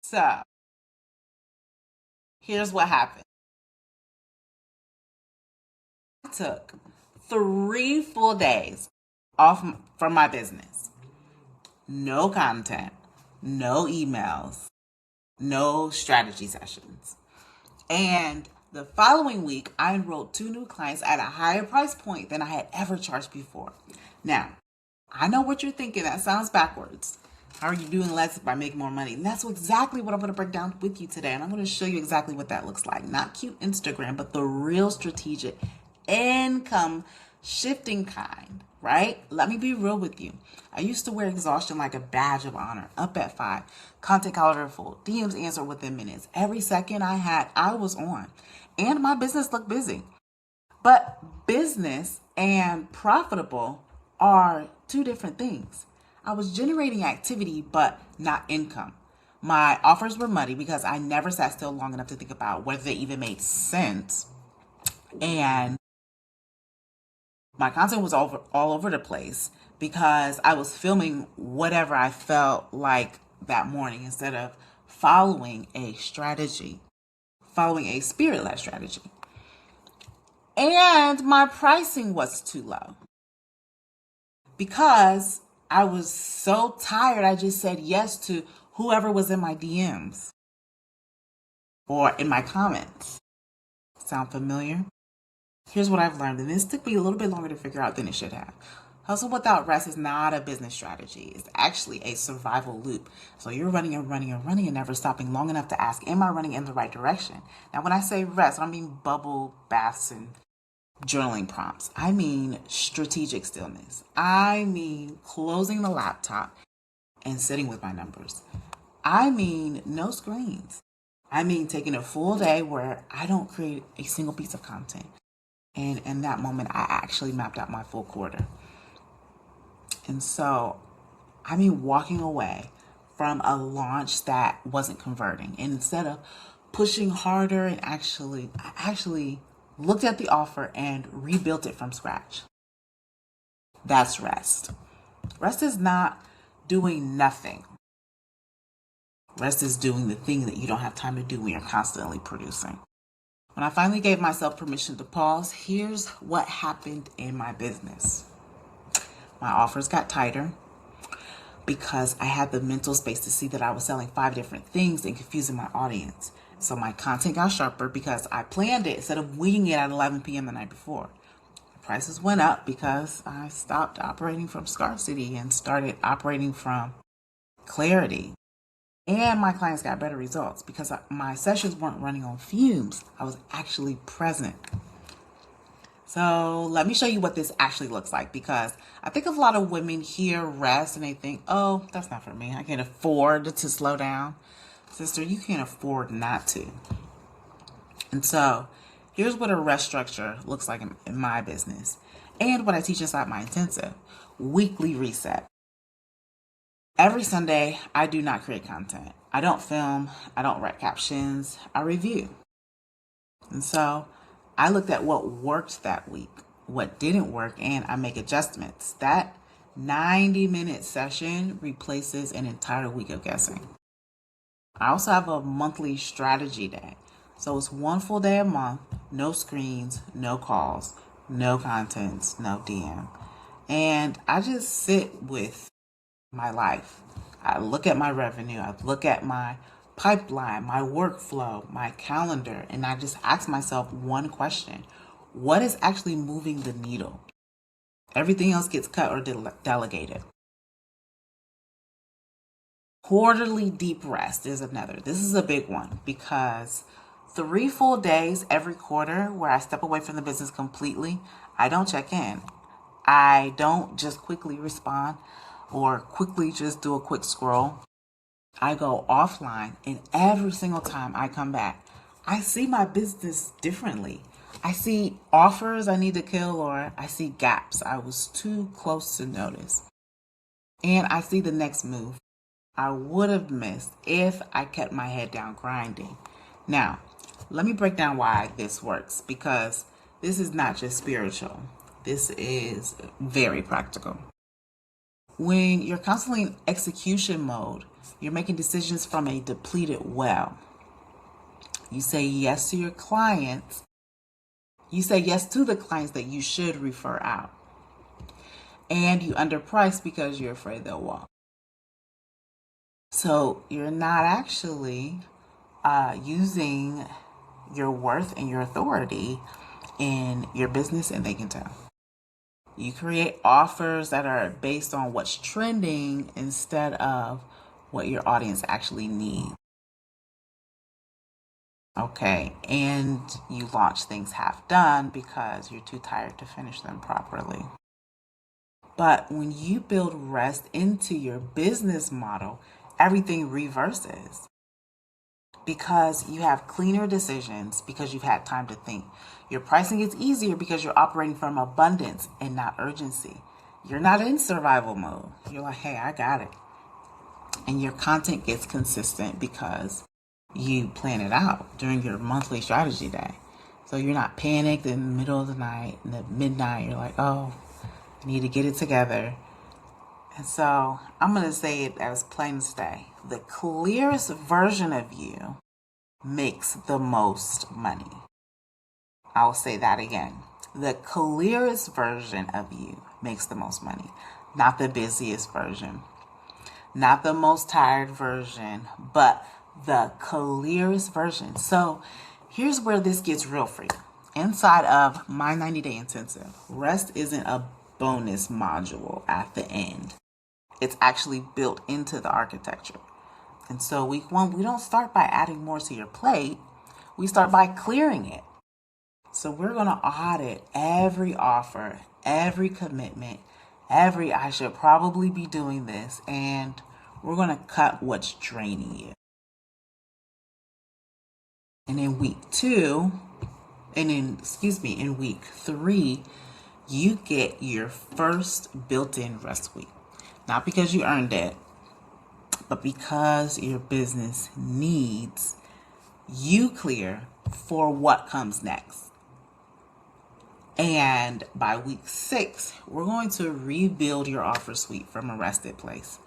So here's what happened. I took 3 full days off from my business. No content, no emails, no strategy sessions. And the following week, I enrolled 2 new clients at a higher price point than I had ever charged before. Now, I know what you're thinking. That sounds backwards. How are you doing less by making more money? And that's exactly what I'm going to break down with you today. And I'm going to show you exactly what that looks like. Not cute Instagram, but the real strategic income shifting kind, right? Let me be real with you. I used to wear exhaustion like a badge of honor. Up at 5, content calendar full, DMs answered within minutes. Every second I was on. And my business looked busy. But business and profitable are 2 different things. I was generating activity, but not income. My offers were muddy because I never sat still long enough to think about whether they even made sense. And my content was all over the place because I was filming whatever I felt like that morning instead of following a strategy, following a spirit-led strategy. And my pricing was too low because I was so tired. I just said yes to whoever was in my DMs or in my comments. Sound familiar? Here's what I've learned, and this took me a little bit longer to figure out than it should have. Hustle without rest is not a business strategy. It's actually a survival loop. So you're running and running and running and never stopping long enough to ask, am I running in the right direction? Now, when I say rest, I don't mean bubble baths and journaling prompts. I mean strategic stillness. I mean closing the laptop and sitting with my numbers. I mean no screens. I mean taking a full day where I don't create a single piece of content. And in that moment, I actually mapped out my full quarter. And so, I mean walking away from a launch that wasn't converting. And instead of pushing harder and I actually looked at the offer and rebuilt it from scratch. That's rest. Rest is not doing nothing. Rest is doing the thing that you don't have time to do when you're constantly producing. When I finally gave myself permission to pause, here's what happened in my business. My offers got tighter because I had the mental space to see that I was selling 5 different things and confusing my audience. So my content got sharper because I planned it instead of winging it at 11 p.m. the night before. Prices went up because I stopped operating from scarcity and started operating from clarity. And my clients got better results because my sessions weren't running on fumes. I was actually present. So let me show you what this actually looks like, because I think a lot of women hear rest and they think, oh, that's not for me. I can't afford to slow down. Sister, you can't afford not to. And so here's what a rest structure looks like in my business and what I teach inside my intensive. Weekly reset. Every Sunday, I do not create content. I don't film. I don't write captions. I review. And so I looked at what worked that week, what didn't work, and I make adjustments. That 90-minute session replaces an entire week of guessing. I also have a monthly strategy day. So it's 1 full day a month, no screens, no calls, no contents, no DM. And I just sit with my life. I look at my revenue, I look at my pipeline, my workflow, my calendar, and I just ask myself one question. What is actually moving the needle? Everything else gets cut or delegated. Quarterly deep rest is another. This is a big one because 3 full days every quarter where I step away from the business completely, I don't check in. I don't just quickly respond or quickly just do a quick scroll. I go offline, and every single time I come back, I see my business differently. I see offers I need to kill, or I see gaps I was too close to notice. And I see the next move I would have missed if I kept my head down grinding. Now, let me break down why this works, because this is not just spiritual. This is very practical. When you're constantly in execution mode, you're making decisions from a depleted well. You say yes to your clients. You say yes to the clients that you should refer out. And you underprice because you're afraid they'll walk. So you're not actually using your worth and your authority in your business, and they can tell. You create offers that are based on what's trending instead of what your audience actually needs. Okay, and you launch things half done because you're too tired to finish them properly. But when you build rest into your business model, everything reverses because you have cleaner decisions because you've had time to think. Your pricing is easier because you're operating from abundance and not urgency. You're not in survival mode. You're like, hey, I got it. And your content gets consistent because you plan it out during your monthly strategy day. So you're not panicked in the middle of the night, in the midnight. You're like, oh, I need to get it together. And so I'm going to say it as plain as day. The clearest version of you makes the most money. I'll say that again. The clearest version of you makes the most money, not the busiest version, not the most tired version, but the clearest version. So here's where this gets real for you. Inside of my 90-day intensive, rest isn't a bonus module at the end. It's actually built into the architecture. And so week one, we don't start by adding more to your plate. We start by clearing it. So we're going to audit every offer, every commitment, every I should probably be doing this, and we're going to cut what's draining you. And in week three, you get your first built-in rest week. Not because you earned it, but because your business needs you clear for what comes next. And by week 6, we're going to rebuild your offer suite from a rested place.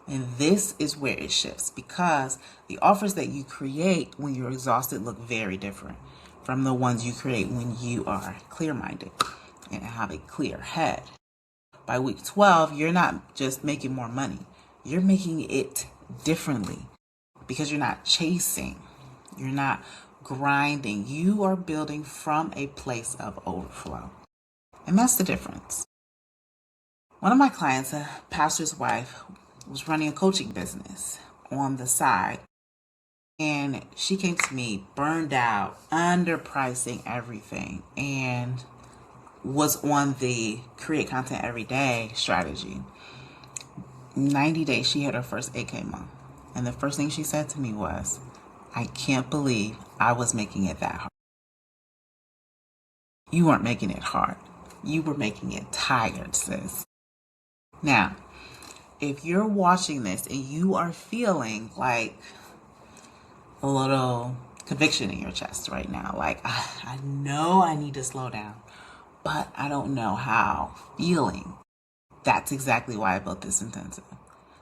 And this is where it shifts because the offers that you create when you're exhausted look very different from the ones you create when you are clear-minded and have a clear head. By week 12, you're not just making more money. You're making it differently because you're not chasing. You're not grinding. You are building from a place of overflow. And that's the difference. One of my clients, a pastor's wife, was running a coaching business on the side. And she came to me burned out, underpricing everything, and was on the create content every day strategy. 90 days, she had her first 8K month. And the first thing she said to me was, I can't believe I was making it that hard. You weren't making it hard. You were making it tired, sis. Now, if you're watching this and you are feeling like a little conviction in your chest right now, like, I know I need to slow down, but I don't know how, feeling, that's exactly why I built this intensive.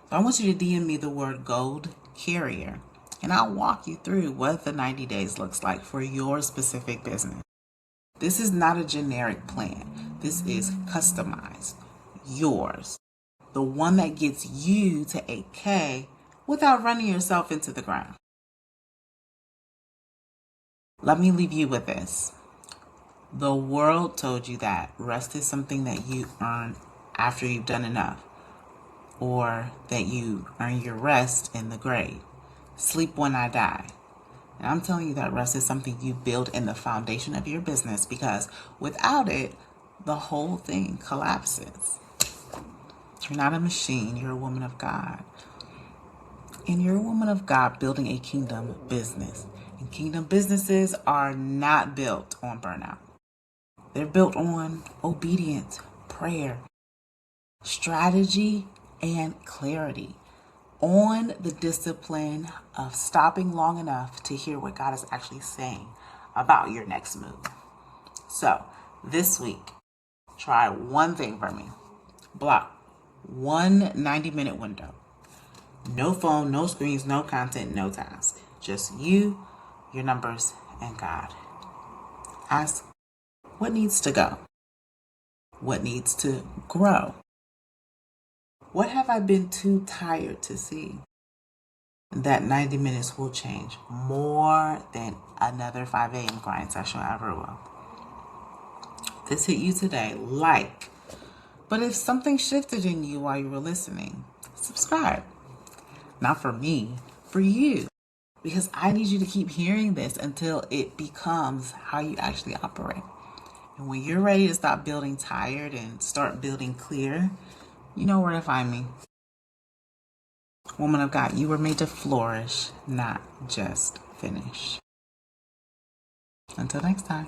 So I want you to DM me the word gold carrier, and I'll walk you through what the 90 days looks like for your specific business. This is not a generic plan. This is customized, yours. The one that gets you to 8K without running yourself into the ground. Let me leave you with this. The world told you that rest is something that you earn after you've done enough, or that you earn your rest in the grave. Sleep when I die. And I'm telling you that rest is something you build in the foundation of your business, because without it, the whole thing collapses. You're not a machine. You're a woman of God. And you're a woman of God building a kingdom business. And kingdom businesses are not built on burnout. They're built on obedience, prayer, strategy, and clarity. On the discipline of stopping long enough to hear what God is actually saying about your next move. So this week, try one thing for me. Block One 90-minute window. No phone, no screens, no content, no task. Just you, your numbers, and God. Ask, what needs to go? What needs to grow? What have I been too tired to see? That 90 minutes will change more than another 5 a.m. grind session ever will. If this hit you today, like. But if something shifted in you while you were listening, subscribe. Not for me, for you. Because I need you to keep hearing this until it becomes how you actually operate. And when you're ready to stop building tired and start building clear, you know where to find me. Woman of God, you were made to flourish, not just finish. Until next time.